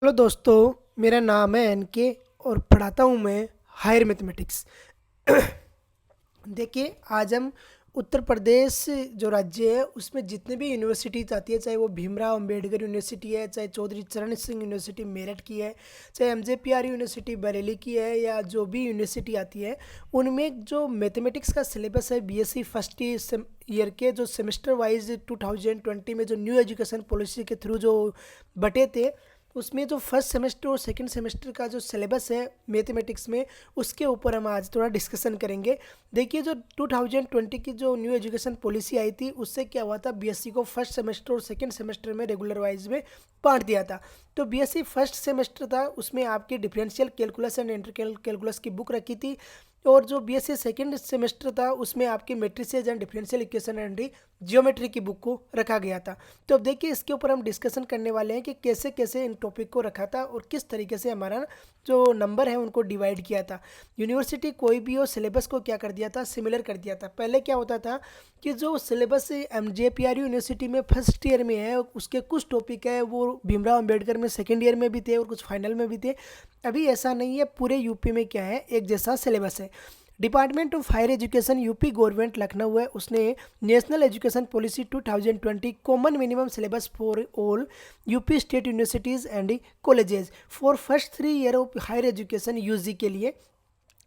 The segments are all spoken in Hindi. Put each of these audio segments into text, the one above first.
हेलो दोस्तों, मेरा नाम है एनके और पढ़ाता हूँ मैं हायर मैथमेटिक्स। देखिए, आज हम उत्तर प्रदेश जो राज्य है उसमें जितने भी यूनिवर्सिटीज आती है, चाहे वो भीमराव अंबेडकर यूनिवर्सिटी है, चाहे चौधरी चरण सिंह यूनिवर्सिटी मेरठ की है, चाहे एमजेपीआर यूनिवर्सिटी बरेली की है, या जो भी यूनिवर्सिटी आती है, उनमें जो मैथमेटिक्स का सिलेबस है बीएससी फर्स्ट ईयर के जो सेमेस्टर वाइज 2020 में जो न्यू एजुकेशन पॉलिसी के थ्रू जो बटे थे, उसमें जो फर्स्ट सेमेस्टर और सेकंड सेमेस्टर का जो सिलेबस है मैथमेटिक्स में, उसके ऊपर हम आज थोड़ा डिस्कशन करेंगे। देखिए, जो 2020 की जो न्यू एजुकेशन पॉलिसी आई थी, उससे क्या हुआ था, बीएससी को फर्स्ट सेमेस्टर और सेकंड सेमेस्टर में रेगुलर वाइज में बांट दिया था। तो बीएससी फर्स्ट सेमेस्टर था, उसमें आपकी differential calculus and integral calculus की बुक रखी थी, और जो बीएससी सेकंड सेमेस्टर था उसमें आपकी matrices and differential equation and geometry की बुक को रखा गया था। तो अब देखिए, इसके ऊपर हम डिस्कशन करने वाले हैं कि कैसे कैसे इन टॉपिक को रखा था और किस तरीके से हमारा जो नंबर है उनको डिवाइड किया था। यूनिवर्सिटी कोई भी हो, सिलेबस को क्या कर दिया था, सिमिलर कर दिया था। पहले क्या होता था कि जो सिलेबस एमजेपीआर यूनिवर्सिटी में फर्स्ट ईयर में है, उसके कुछ टॉपिक है वो भीमराव अंबेडकर में सेकेंड ईयर में भी थे और कुछ फाइनल में भी थे। अभी ऐसा नहीं है, पूरे यूपी में क्या है, एक जैसा सिलेबस है। Department of higher education UP government Lucknow है, उसने national education policy 2020 common minimum syllabus for all UP state universities and colleges for first 3 year of higher education UG के लिए।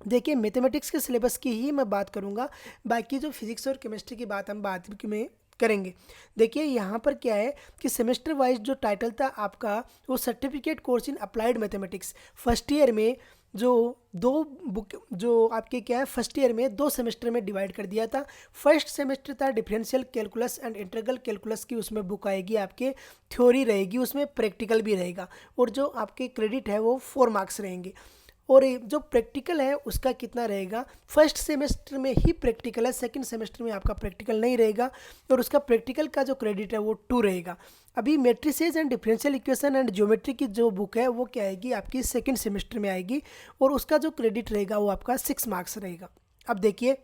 देखिए, मैथमेटिक्स के सिलेबस की ही मैं बात करूंगा, बाकी जो फिजिक्स और केमिस्ट्री की बात हम बाद में करेंगे। देखिए, यहाँ पर क्या है कि सेमेस्टर वाइज जो टाइटल था आपका, वो certificate course in applied mathematics. First year में जो दो बुक जो आपके क्या है, फर्स्ट ईयर में 2 सेमेस्टर में डिवाइड कर दिया था। फर्स्ट सेमेस्टर था differential calculus and integral calculus की, उसमें बुक आएगी आपके, थ्योरी रहेगी, उसमें प्रैक्टिकल भी रहेगा, और जो आपके क्रेडिट है वो 4 मार्क्स रहेंगे। और ये जो प्रैक्टिकल है उसका कितना रहेगा, फर्स्ट सेमेस्टर में ही प्रैक्टिकल है, सेकंड सेमेस्टर में आपका प्रैक्टिकल नहीं रहेगा, और उसका प्रैक्टिकल का जो क्रेडिट है वो 2 रहेगा। अभी matrices and differential equation and geometry की जो बुक है वो क्या आएगी आपकी, सेकंड सेमेस्टर में आएगी, और उसका जो क्रेडिट रहेगा वो आपका 6 मार्क्स रहेगा। अब देखिए,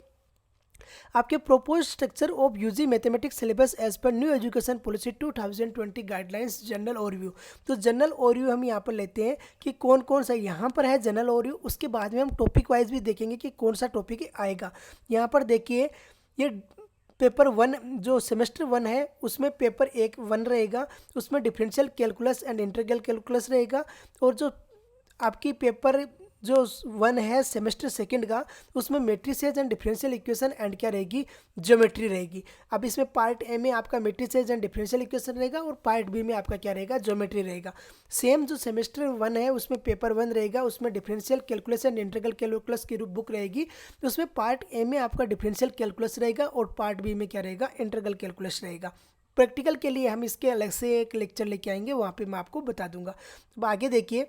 आपके propose structure of UG mathematics syllabus as per new education policy 2020 guidelines general overview. तो जनरल ओवरव्यू हम यहाँ पर लेते हैं कि कौन कौन सा यहाँ पर है जनरल ओवरव्यू, उसके बाद में हम टॉपिक वाइज भी देखेंगे कि कौन सा टॉपिक आएगा। यहाँ पर देखिए, ये पेपर 1 जो सेमेस्टर 1 है उसमें पेपर 1 रहेगा, उसमें differential calculus and integral calculus रहेगा, और जो आपकी पेपर जो 1 है सेमेस्टर सेकंड का, उसमें matrices and differential equation and क्या रहेगी, ज्योमेट्री रहेगी। अब इसमें पार्ट ए में आपका मैट्रिसेज एंड डिफरेंशियल इक्वेशन रहेगा, और पार्ट बी में आपका क्या रहेगा, ज्योमेट्री रहेगा। सेम जो सेमेस्टर 1 है उसमें पेपर 1 रहेगा, उसमें differential calculus and integral calculus की बुक रहेगी, उसमें पार्ट ए में आपका डिफरेंशियल कैलकुलस रहेगा, और पार्ट बी में क्या रहेगा, इंटीग्रल कैलकुलस रहेगा। प्रैक्टिकल के लिए हम इसके अलग से एक लेक्चर लेके आएंगे, वहाँ पे मैं आपको बता दूंगा। तो आगे देखिए,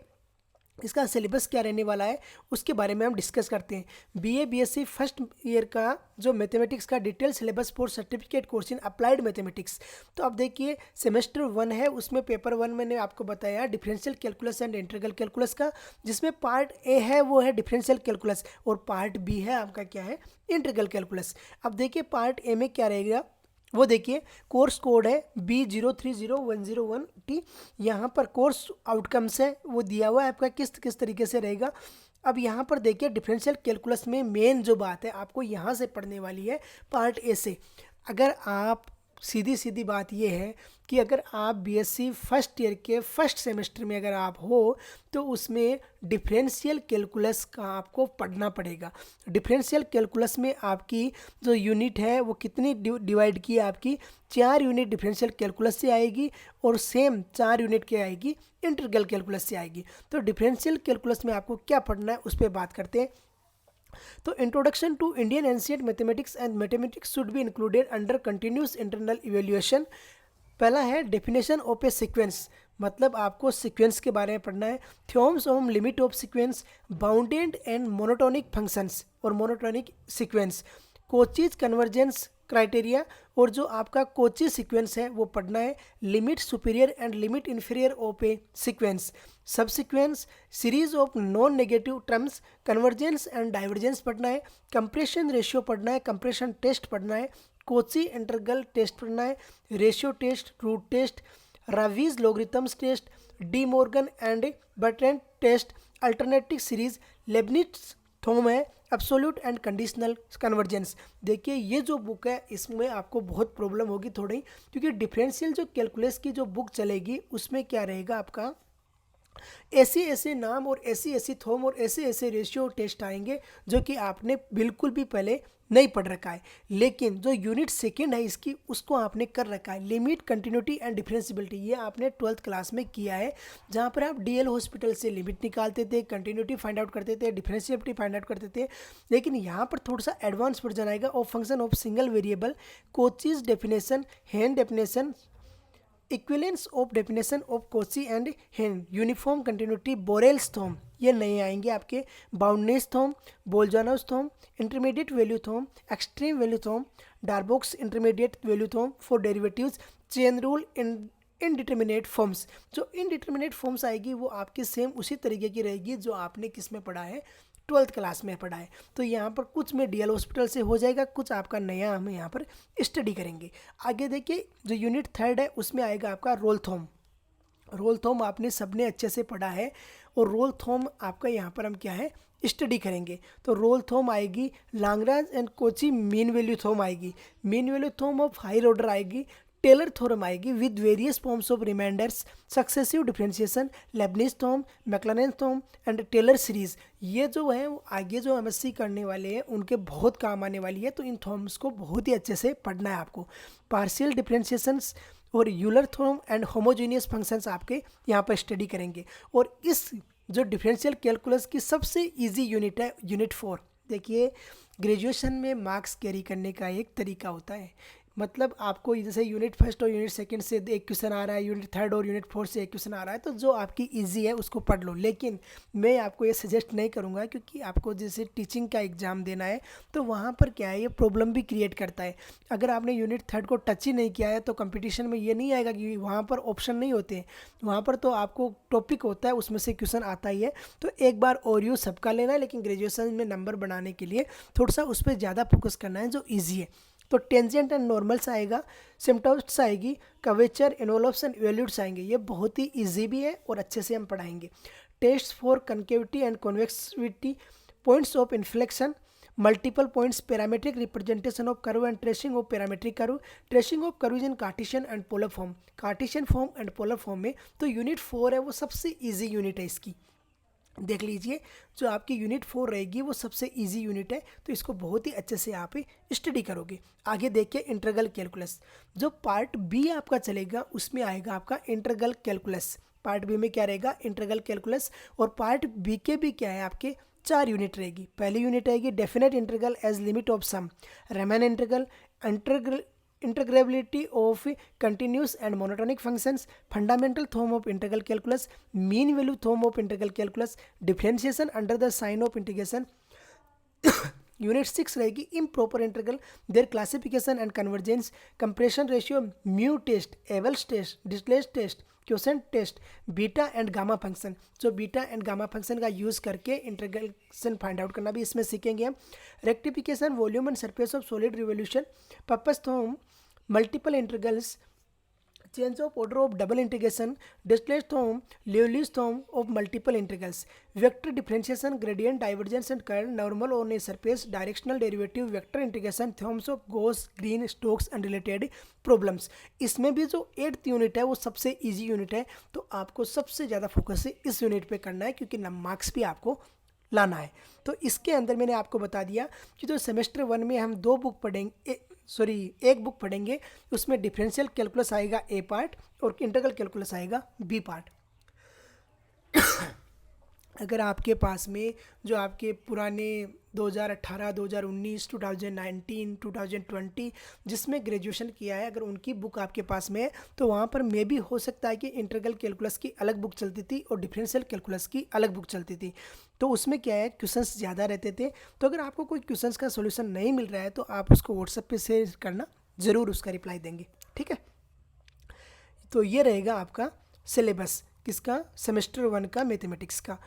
इसका सिलेबस क्या रहने वाला है उसके बारे में हम डिस्कस करते हैं। बीए बीएससी फर्स्ट ईयर का जो मैथमेटिक्स का detail syllabus for certificate course in applied mathematics. तो अब देखिए, सेमेस्टर 1 है, उसमें पेपर 1 मैंने आपको बताया differential calculus and integral calculus का, जिसमें पार्ट ए है वो है डिफरेंशियल कैलकुलस, और पार्ट बी है आपका क्या है, इंटीग्रल कैलकुलस। अब देखिए, पार्ट ए में क्या रहेगा वो देखिए, कोर्स कोड है B030101T। यहाँ पर कोर्स आउटकम्स है वो दिया हुआ है आपका, किस किस तरीके से रहेगा। अब यहाँ पर देखिए, डिफरेंशियल कैलकुलस में मेन जो बात है आपको यहाँ से पढ़ने वाली है, पार्ट ए से। अगर आप सीधी सीधी बात ये है कि अगर आप बीएससी फर्स्ट ईयर के फर्स्ट सेमेस्टर में अगर आप हो, तो उसमें डिफरेंशियल कैलकुलस का आपको पढ़ना पड़ेगा। डिफरेंशियल कैलकुलस में आपकी जो यूनिट है वो कितनी डिवाइड की है आपकी, 4 यूनिट डिफरेंशियल कैलकुलस से आएगी, और सेम 4 यूनिट क्या आएगी, इंटीग्रल कैलकुलस से आएगी। तो डिफरेंशियल कैलकुलस में आपको क्या पढ़ना है उस पर बात करते हैं। तो introduction to Indian ancient mathematics and mathematics should be included under continuous internal evaluation. पहला है डेफिनेशन ऑफ ए सीक्वेंस, मतलब आपको सीक्वेंस के बारे में पढ़ना है। Theorems of limit of sequence, bounded and monotonic functions और monotonic sequence, Cauchy's convergence criteria, और जो आपका कोची सीक्वेंस है वो पढ़ना है। Limit superior and limit inferior of a sequence, subsequence, series of non negative terms, convergence and divergence पढ़ना है। कंप्रेशन रेशियो पढ़ना है, कंप्रेशन टेस्ट पढ़ना है, कोची इंटरगल टेस्ट पढ़ना है, ratio test, root test, Raabe's logarithms test, De Morgan and Bertrand test, alternative series, Leibniz theorem है, एब्सोल्यूट एंड कंडीशनल कन्वर्जेंस। देखिए ये जो बुक है इसमें आपको बहुत प्रॉब्लम होगी थोड़ी, क्योंकि डिफरेंशियल जो कैलकुलस की जो बुक चलेगी उसमें क्या रहेगा आपका, ऐसे ऐसे नाम और ऐसी ऐसी थ्योरम और ऐसे ऐसे रेशियो टेस्ट आएंगे जो कि आपने बिल्कुल भी पहले नहीं पढ़ रखा है। लेकिन जो यूनिट सेकंड है इसकी उसको आपने कर रखा है, लिमिट कंटिन्यूटी एंड डिफरेंशियबिलिटी, ये आपने 12th क्लास में किया है, जहाँ पर आप डीएल हॉस्पिटल से लिमिट निकालते थे, कंटिन्यूटी फाइंड आउट करते थे, डिफरेंशियबिलिटी फाइंड आउट करते थे। लेकिन यहाँ पर थोड़ा सा एडवांस वर्जन आएगा of function of single variable, Cauchy's definition, Heine definition, equivalence of definition of Cauchy and Heine, uniform continuity, Borel's theorem, ये नए आएंगे आपके, boundedness theorem, Bolzano's theorem, intermediate value theorem, extreme value theorem, Darboux intermediate value theorem for derivatives, chain rule, indeterminate forms. जो इनडिटर्मिनेट फॉर्म्स आएगी वो आपकी सेम उसी तरीके की रहेगी जो आपने किस में पढ़ा है, 12th क्लास में पढ़ा है। तो यहाँ पर कुछ में डीएल हॉस्पिटल से हो जाएगा, कुछ आपका नया हम यहाँ पर स्टडी करेंगे। आगे देखिए जो यूनिट थर्ड है उसमें आएगा आपका रोल थ्योरम। रोल थ्योरम आपने सबने अच्छे से पढ़ा है और रोल थ्योरम आपका यहाँ पर हम क्या है स्टडी करेंगे। तो रोल थ्योरम आएगी, Lagrange and Cauchy mean value theorem आएगी, mean value theorem of higher order आएगी, टेलर थ्योरम आएगी with various forms of remainders, successive differentiation, Leibniz theorem, Maclaurin theorem and Taylor series. ये जो है वो आगे जो एमएससी करने वाले हैं उनके बहुत काम आने वाली है, तो इन थ्योरम्स को बहुत ही अच्छे से पढ़ना है आपको। पार्शियल डिफरेंशिएशंस और Euler theorem and homogeneous functions आपके यहाँ पर स्टडी करेंगे। और इस जो डिफरेंशियल कैलकुलस की सबसे इजी यूनिट है यूनिट 4। देखिए ग्रेजुएशन में मार्क्स कैरी करने का एक तरीका होता है, मतलब आपको जैसे यूनिट फर्स्ट और यूनिट सेकंड से एक क्वेश्चन आ रहा है, यूनिट थर्ड और यूनिट फोर्थ से एक क्वेश्चन आ रहा है, तो जो आपकी इजी है उसको पढ़ लो। लेकिन मैं आपको ये सजेस्ट नहीं करूँगा, क्योंकि आपको जैसे टीचिंग का एग्ज़ाम देना है तो वहाँ पर क्या है ये प्रॉब्लम भी क्रिएट करता है। अगर आपने यूनिट थर्ड को टच ही नहीं किया है तो कंपटीशन में ये नहीं आएगा, कि वहाँ पर ऑप्शन नहीं होते हैं, वहाँ पर तो आपको टॉपिक होता है उसमें से क्वेश्चन आता ही है। तो एक बार और यू सबका लेना है, लेकिन ग्रेजुएशन में नंबर बढ़ाने के लिए थोड़ा सा उस पर ज़्यादा फोकस करना है जो ईजी है। तो टेंजेंट एंड नॉर्मल्स आएगा, सिम्टम्स आएगी, कवेचर, एनवलप्स एंड इवेल्यूट्स आएंगे, ये बहुत ही इजी भी है और अच्छे से हम पढ़ाएंगे। Test for concavity and convexity, points of inflection, multiple points, parametric representation of curve and tracing of parametric curve, tracing of curve in Cartesian and polar form, Cartesian form and polar form में। तो यूनिट 4 है वो सबसे ईजी यूनिट है इसकी, देख लीजिए जो आपकी यूनिट 4 रहेगी वो सबसे इजी यूनिट है, तो इसको बहुत ही अच्छे से आप स्टडी करोगे। आगे देखिए इंटीग्रल कैलकुलस, जो पार्ट बी आपका चलेगा उसमें आएगा आपका इंटीग्रल कैलकुलस। पार्ट बी में क्या रहेगा, इंटीग्रल कैलकुलस। और पार्ट बी के भी क्या है आपके 4 यूनिट रहेगी। पहली यूनिट रहेगी definite integral as limit of sum, Riemann integral, integrability of continuous and monotonic functions, fundamental theorem of integral calculus, mean value theorem of integral calculus, differentiation under the sign of integration। Unit 6 रहेगी improper integral, their classification and convergence, comparison ratio, mu test, Abel's test, Dirichlet's test, quotient test, beta and gamma function. जो बीटा एंड गामा फंक्शन का यूज़ करके इंटीग्रेशन फाइंड आउट करना भी इसमें सीखेंगे हम। Rectification, volume and surface of solid revolution, Pappus theorem, multiple integrals, change of order of double integration, Dirichlet's theorem, Liouville's theorem of multiple integrals, vector differentiation, gradient, divergence and curl, normal on a surface, directional derivative, vector integration, theorems of Gauss, green, Stokes and related problems. इसमें भी जो 8th यूनिट है वो सबसे इजी यूनिट है, तो आपको सबसे ज़्यादा फोकस इस यूनिट पे करना है, क्योंकि मार्क्स भी आपको लाना है। तो इसके अंदर मैंने आपको बता दिया कि जो सेमेस्टर 1 में हम 2 बुक पढ़ेंगे, एक बुक पढ़ेंगे, उसमें डिफरेंशियल कैलकुलस आएगा ए पार्ट और इंटीग्रल कैलकुलस आएगा बी पार्ट। अगर आपके पास में जो आपके पुराने 2018, 2019, 2019, 2020 जिसमें ग्रेजुएशन किया है, अगर उनकी बुक आपके पास में है तो वहाँ पर मे भी हो सकता है कि इंटीग्रल कैलकुलस की अलग बुक चलती थी और डिफरेंशियल कैलकुलस की अलग बुक चलती थी। तो उसमें क्या है क्वेश्चंस ज़्यादा रहते थे। तो अगर आपको कोई क्वेश्चंस का सोल्यूशन नहीं मिल रहा है तो आप उसको व्हाट्सएप पे शेयर करना, ज़रूर उसका रिप्लाई देंगे, ठीक है। तो ये रहेगा आपका सिलेबस किसका, सेमेस्टर 1 का मैथमेटिक्स का।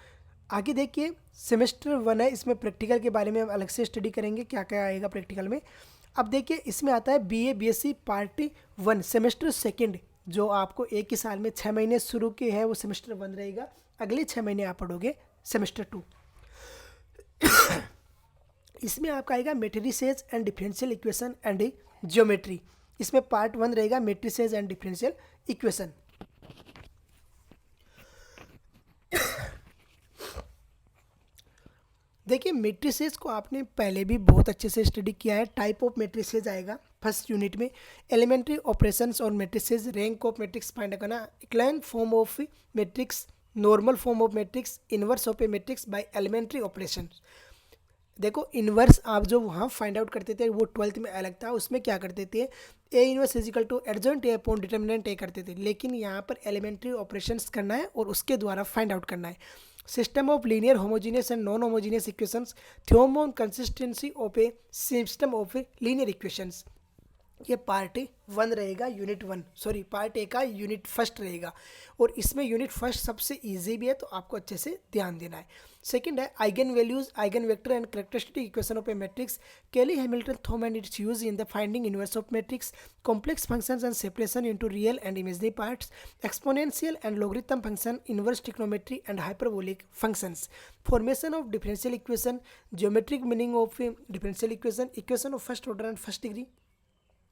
आगे देखिए सेमेस्टर 1 है, इसमें प्रैक्टिकल के बारे में हम अलग से स्टडी करेंगे, क्या क्या आएगा प्रैक्टिकल में। अब देखिए इसमें आता है बीए बीएससी पार्ट 1 सेमेस्टर 2 जो आपको एक ही साल में 6 महीने शुरू के है वो सेमेस्टर 1 रहेगा, अगले 6 महीने आप पढ़ोगे सेमेस्टर 2। इसमें आपका आएगा matrices and differential equation and geometry. इसमें पार्ट 1 रहेगा मैट्रिसेस एंड डिफरेंशियल इक्वेशन। देखिए मैट्रिसेस को आपने पहले भी बहुत अच्छे से स्टडी किया है। टाइप ऑफ मैट्रिसेस आएगा फर्स्ट यूनिट में, एलिमेंट्री ऑपरेशंस और matrices, rank of matrix find करना, echelon form of matrix, normal form of matrix, inverse of a matrix by elementary operations. देखो इन्वर्स आप जो वहाँ फाइंड आउट करते थे वो 12th में अलग था, उसमें क्या करते थे A inverse is equal to adjoint A upon determinant A करते थे, लेकिन यहाँ पर एलिमेंट्री ऑपरेशंस करना है और उसके द्वारा फाइंड आउट करना है। System of linear homogeneous and non homogeneous equations, theorem on consistency of A system of linear equations. ये पार्ट 1 रहेगा, यूनिट 1 सॉरी पार्ट ए का यूनिट फर्स्ट रहेगा, और इसमें यूनिट फर्स्ट सबसे इजी भी है तो आपको अच्छे से ध्यान देना है। सेकंड है eigenvalues, eigenvector and characteristic equation of a matrix, Cayley Hamilton theorem and its use in the finding inverse of matrix, complex functions and separation into real and imaginary parts, exponential and logarithm function, inverse trigonometry and hyperbolic functions, formation of differential equation, geometric meaning of differential equation, equation of first order and first degree,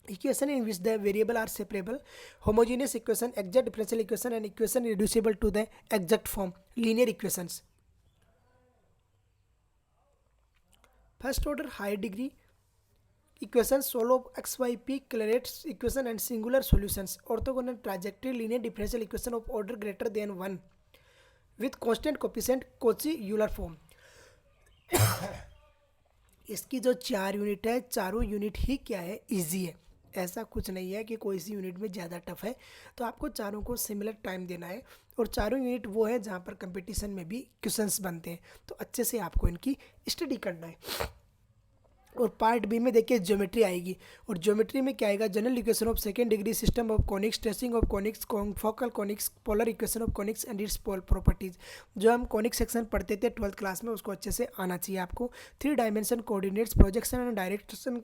equation in which the variable are separable, homogeneous equation, exact differential equation and equation reducible to the exact form, linear equations, first order higher degree equations, solve xyp clarets equation and singular solutions, orthogonal trajectory linear differential equation of order greater than 1 with constant coefficient Cauchy Euler form। इसकी जो 4 यूनिट है, चारों यूनिट ही क्या है, इजी है, ऐसा कुछ नहीं है कि कोई सी यूनिट में ज़्यादा टफ है, तो आपको चारों को सिमिलर टाइम देना है, और चारों यूनिट वो है जहाँ पर कंपटीशन में भी क्वेश्चंस बनते हैं, तो अच्छे से आपको इनकी स्टडी करना है। और पार्ट बी में देखिए ज्योमेट्री आएगी, और ज्योमेट्री में क्या आएगा, general equation of second degree, system of conics, tracing of conics, focal conics, polar equation of conics and its properties. जो हम कॉनिक सेक्शन पढ़ते थे 12th क्लास में, उसको अच्छे से आना चाहिए आपको। 3 dimension coordinates, projection and direction,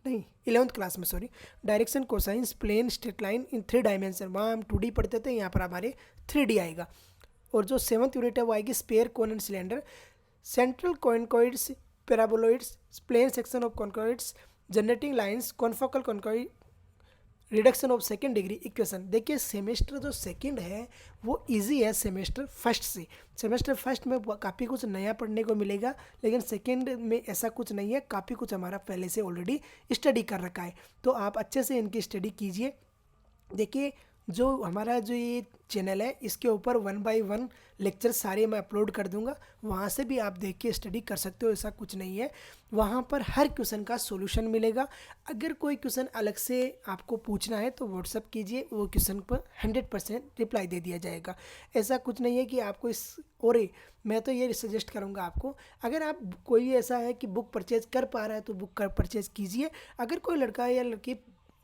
नहीं 11th क्लास में sorry, direction, cosines, plane, straight line in 3 dimension, वहाँ हम 2D पढ़ते थे, यहाँ पर हमारे 3D आएगा। और जो 7th यूनिट है वो आएगी sphere, cone and cylinder, central conicoids, paraboloids, plane section of conicoids, generating lines, confocal conicoid, reduction of second degree equation. देखिए सेमेस्टर जो सेकंड है वो इजी है सेमेस्टर फर्स्ट से। सेमेस्टर फर्स्ट में काफ़ी कुछ नया पढ़ने को मिलेगा, लेकिन सेकंड में ऐसा कुछ नहीं है, काफ़ी कुछ हमारा पहले से ऑलरेडी स्टडी कर रखा है, तो आप अच्छे से इनकी स्टडी कीजिए। देखिए जो हमारा जो ये चैनल है इसके ऊपर 1 by 1 लेक्चर सारे मैं अपलोड कर दूंगा, वहाँ से भी आप देख के स्टडी कर सकते हो, ऐसा कुछ नहीं है। वहाँ पर हर क्वेश्चन का सॉल्यूशन मिलेगा। अगर कोई क्वेश्चन अलग से आपको पूछना है तो व्हाट्सअप कीजिए, वो क्वेश्चन पर 100% रिप्लाई दे दिया जाएगा। ऐसा कुछ नहीं है कि आपको और मैं तो ये सजेस्ट करूँगा आपको, अगर आप कोई ऐसा है कि बुक परचेज कर पा रहा है तो बुक परचेज कीजिए। अगर कोई लड़का या लड़की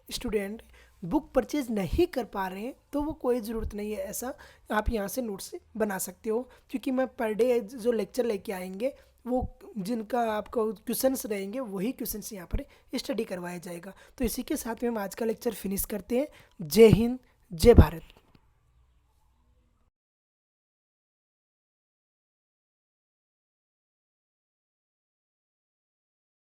स्टूडेंट बुक परचेज नहीं कर पा रहे हैं तो वो कोई ज़रूरत नहीं है, ऐसा आप यहाँ से नोट्स बना सकते हो, क्योंकि मैं पर डे जो लेक्चर लेके आएंगे वो जिनका आपको क्वेश्चंस रहेंगे वही क्वेश्चंस यहाँ पर स्टडी करवाया जाएगा। तो इसी के साथ में हम आज का लेक्चर फिनिश करते हैं। जय हिंद, जय भारत।